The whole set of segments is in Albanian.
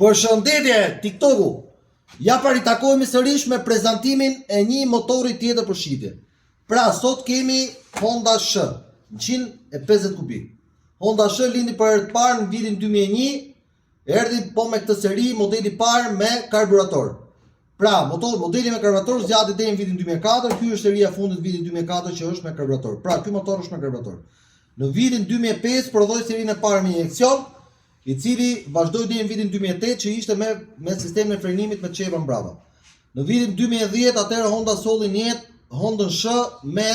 Përshëndetje TikToku. Ja paritakohemi sërish me prezantimin e një motori tjetër për shitje. Pra, sot kemi Honda Sh 150 kubik. Honda Sh lindi për herë të parë në vitin 2001, erdhi po me këtë seri modeli parë me karburator. Pra, modeli me karburator zgjati deri në vitin 2004, ky është seria e fundit në vitin 2004 që është me karburator. Pra, ky motor është me karburator. Në vitin 2005 prodhoi serinë e parë me injeksion, i cili vazhdoi deri në vitin 2008 që ishte me sistemin e frenimit me çeva mbrapa. Në vitin 2010 atëherë Honda solli në jetë Honda Sh me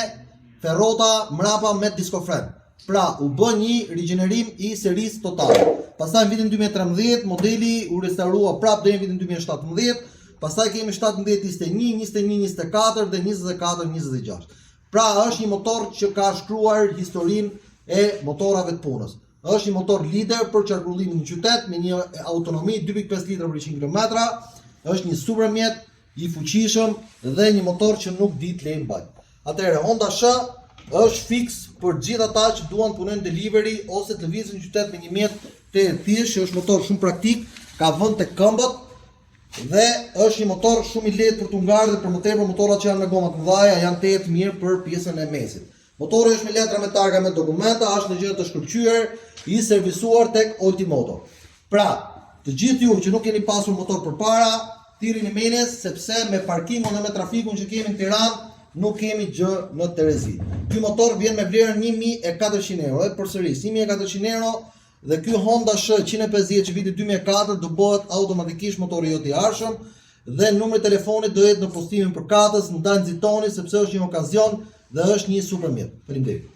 ferrota mbrapa me diskofren. Pra u bë një rigjenerim i serisë totale. Pastaj në vitin 2013 modeli u restaurua prapë deri në vitin 2017. Pastaj kemi 17, 21, 21, 24 dhe 24, 26. Pra është një motor që ka shkruar historinë e motorave të punës. Është një motor lider për qarkullimin në qytet me një autonomi 2.5 litra për 100 km. Është një supermjet i fuqishëm dhe një motor që nuk di të lejnë bajt. Atëherë Honda Sh është fiks për gjithë ata që duan të punojnë delivery ose të lëvizin në qytet me një mjet të thjeshtë, që është motor shumë praktik, ka vend tek këmbët dhe është një motor shumë i lehtë për të ngarë dhe për më tepër motorat që janë me goma të mëdha janë të mirë për pjesën e mesit. Motori është me letra me targa me dokumenta, është në gjë të shkëlqyer, i servisuar tek Ultimoto. Pra, të gjithë ju që nuk keni pasur motor përpara, thirrni menes sepse me parkingun dhe me trafikun që kemi në Tiranë nuk kemi gjë në Terezi. Ky motor vjen me vlerën 1400 euro, përsëris 1400 euro dhe ky Honda Sh 150 që viti 2004 do bëhet automatikisht motori jot i arshëm dhe numri i telefonit do jetë në postimin për katës, ndaj nxitoni sepse është një okazion dhe është një supermjet. Faleminderit.